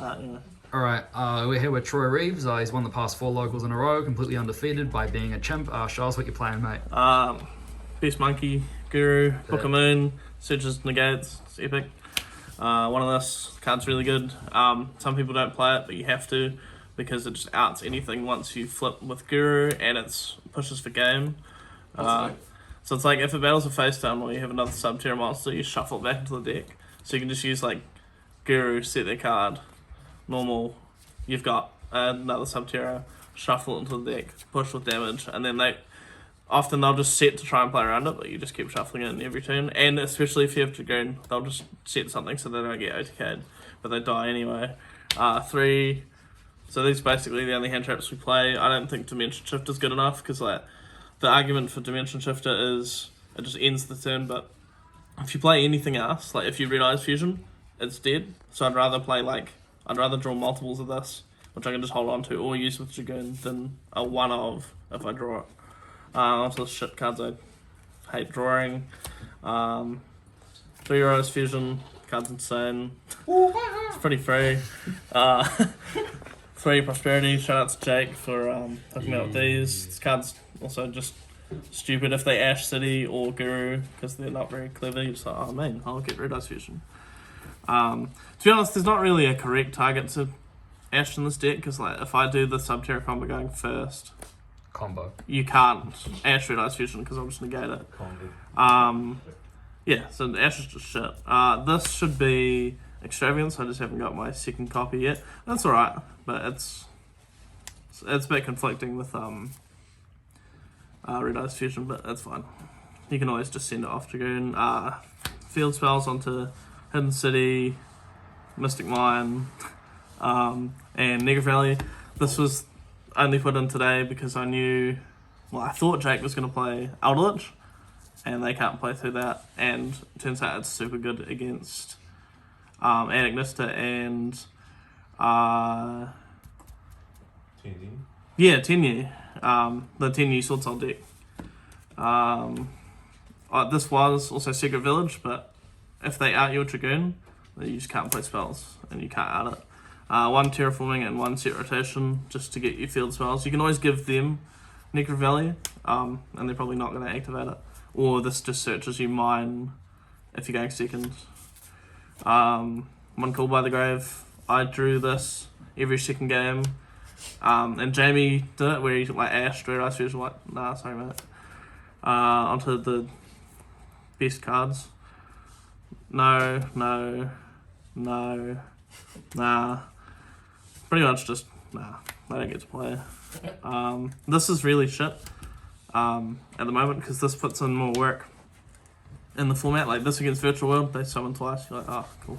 Alright, we're here with Troy Reeves. He's won the past 4 locals in a row, completely undefeated by being a chimp. Show us what you're playing, mate. Beast Monkey, Guru, Book of Moon, Searches Negates, it's epic. One of this card's really good. Some people don't play it, but you have to because it just outs anything once you flip with Guru and it pushes for game. So it's like if it battles a face down or you have another Subterror monster, you shuffle it back into the deck. So you can just use like Guru, set their card, normal, you've got another Subterror, shuffle it into the deck, push with damage, and then they'll just set to try and play around it, but you just keep shuffling it in every turn. And especially if you have Dragoon, they'll just set something so they don't get OTK'd, but they die anyway. 3, so these are basically the only hand traps we play. I don't think Dimension Shift is good enough, because like the argument for Dimension Shifter is it just ends the turn, but if you play anything else, like if you Red-Eyes Fusion, it's dead. So I'd rather draw multiples of this, which I can just hold on to, or use with Dragoon, than a one of if I draw it. Also shit cards I hate drawing. 3 Red-Eyes Fusion, card's insane. It's pretty free. 3 Prosperity, shout out to Jake for hooking me up with these. This card's also just stupid if they Ash City or Guru, because they're not very clever. You're just like, oh man, I'll get Red-Eyes Fusion. To be honest, there's not really a correct target to Ash in this deck, because like if I do the Subterror combo going first, you can't Ash Red-Eyes Fusion because I'll just negate it. Yeah, so Ash is just shit. This should be Extravagance. I just haven't got my second copy yet. That's alright, but it's a bit conflicting with Red-Eyes Fusion, but that's fine. You can always just send it off Dragoon. Field spells onto Hidden City, Mystic Mine, and Negative Valley. This was only put in today because I thought Jake was going to play Eldritch, and they can't play through that, and it turns out it's super good against Anagnista and Tenyu. The Tenyu Sword Soul deck. This was also Secret Village, but if they out your Dragoon, you just can't play spells, and you can't out it. 1 Terraforming and 1 Set Rotation, just to get your field spells. You can always give them Necro Valley, and they're probably not going to activate it. Or this just searches you mine if you're going second. 1 Call by the Grave. I drew this every second game. And Jamie did it where he like Ash, Red-Eyes Fusion, like, nah, sorry mate. Onto the best cards. No, nah. Pretty much just, nah, they don't get to play. This is really shit at the moment, because this puts in more work in the format. Like this against Virtual World, they summon twice, you're like, oh, cool.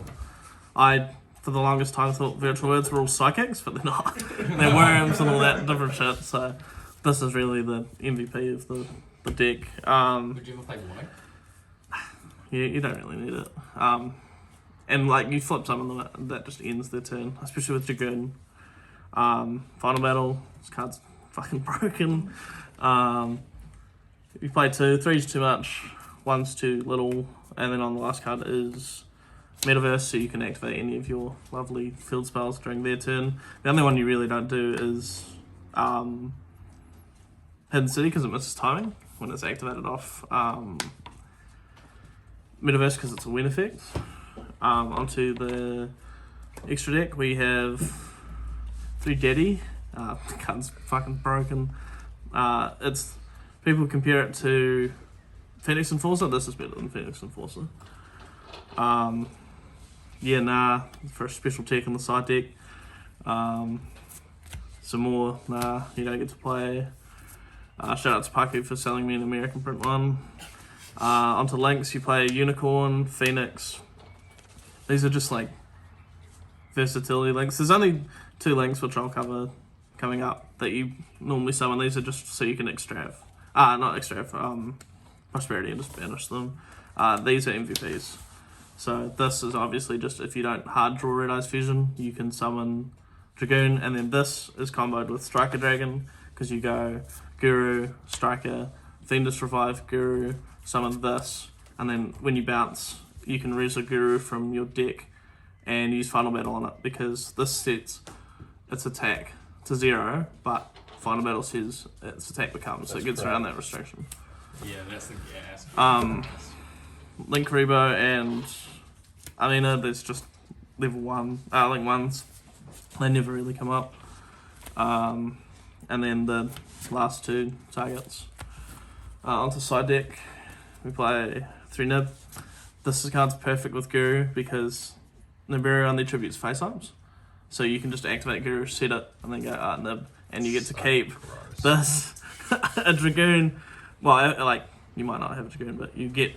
I, for the longest time, thought Virtual Worlds were all psychics, but they're not. They're worms and all that different shit, so this is really the MVP of the deck. Would you ever play White? Yeah, you don't really need it. And like you flip some of them, that just ends their turn, especially with Dragoon. Final Battle, this card's fucking broken. You play 2, 3's too much, 1's too little, and then on the last card is Metaverse, so you can activate any of your lovely field spells during their turn. The only one you really don't do is Hidden City, because it misses timing when it's activated off Metaverse, because it's a win effect. Onto the extra deck, we have 3 Daddy. The card's fucking broken. It's people compare it to Phoenix Enforcer. This is better than Phoenix Enforcer. Yeah, nah, for a special tech on the side deck. Some more, nah, you don't get to play. Shout out to Paku for selling me an American print one. Onto Lynx, you play Unicorn, Phoenix. These are just like versatility links. There's only 2 links which I'll cover coming up that you normally summon. These are just so you can extract. Not extract, Prosperity and just banish them. These are MVPs. So this is obviously just if you don't hard draw Red-Eyes Fusion, you can summon Dragoon, and then this is comboed with Striker Dragon, because you go Guru, Striker, Fiendish Revive, Guru, summon this, and then when you bounce, you can res a Guru from your deck and use Final Battle on it, because this sets its attack to 0, but Final Battle says its attack becomes, so it gets around that restriction. Yeah, that's the aspect. Link Rebo and Amina, there's just level 1, Link 1s, they never really come up. And then the last 2 targets. Onto side deck, we play 3 Nib. This card's perfect with Guru because Nibiru only tributes face ups. So you can just activate Guru, set it, and then go Nib, and you get to keep this. A Dragoon, well, like, you might not have a Dragoon, but you get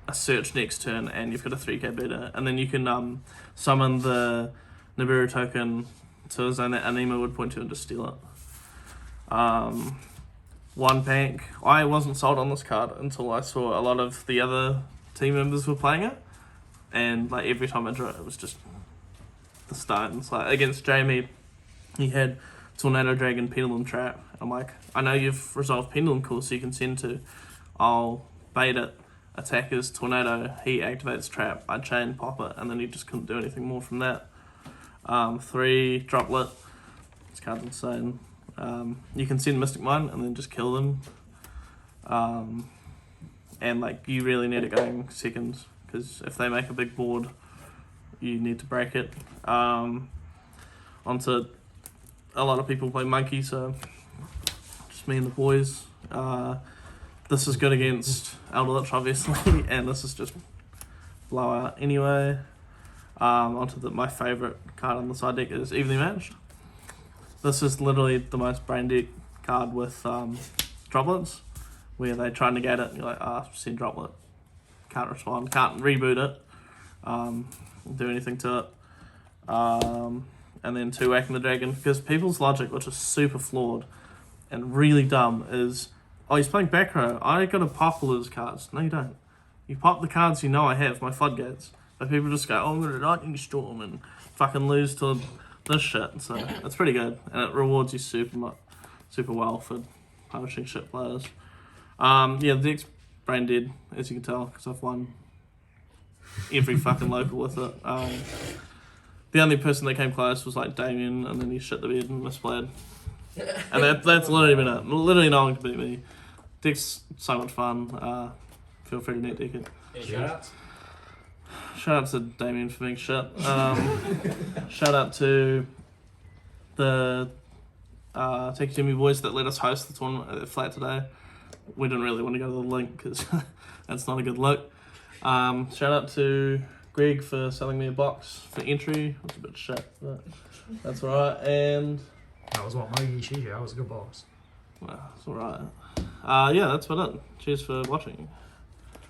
a search next turn, and you've got a 3k better, and then you can summon the Nibiru token to a zone that Anima would point to and just steal it. 1 Pank. I wasn't sold on this card until I saw a lot of the other team members were playing it, and like every time I drew it, it was just the stones. Like against Jamie, he had Tornado Dragon, Pendulum Trap. I'm like, I know you've resolved Pendulum Call, so you can send to. I'll bait it, attack his Tornado, he activates Trap, I chain, pop it, and then he just couldn't do anything more from that. 3 Droplet. This card's insane. You can send Mystic Mine and then just kill them. And like you really need it going seconds, because if they make a big board, you need to break it. Onto a lot of people play Monkey, so just me and the boys. This is good against Elder Lich, obviously, and this is just blowout anyway. Onto my favourite card on the side deck is Evenly Matched. This is literally the most brain dead card with droplets, where they try and negate it and you're like, send droplet. Can't respond, can't reboot it, do anything to it. And then 2 Whacking the Dragon, because people's logic, which is super flawed and really dumb, is, he's playing back row, I gotta pop all his cards. No, you don't. You pop the cards you know I have, my floodgates. But people just go, I'm gonna Lightning Storm and fucking lose to this shit. So it's pretty good, and it rewards you super well for punishing shit players. The deck's brain dead, as you can tell, because I've won every fucking local with it. The only person that came close was like Damien, and then he shit the bed and misplayed. And that's literally been it. Literally no one can beat me. Deck's so much fun. Feel free to net deck it. Any shoutouts? Shout out to Damien for being shit. Shout out to the Taccy Timmy boys that let us host the tournament at Flat today. We didn't really want to go to the link because that's not a good look. Shout out to Greg for selling me a box for entry. It was a bit shit, but that's alright. And That was what Mogi Shishi. That was a good boss. well, it's alright. Yeah, that's about it. Cheers for watching.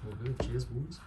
All good. Cheers, boys.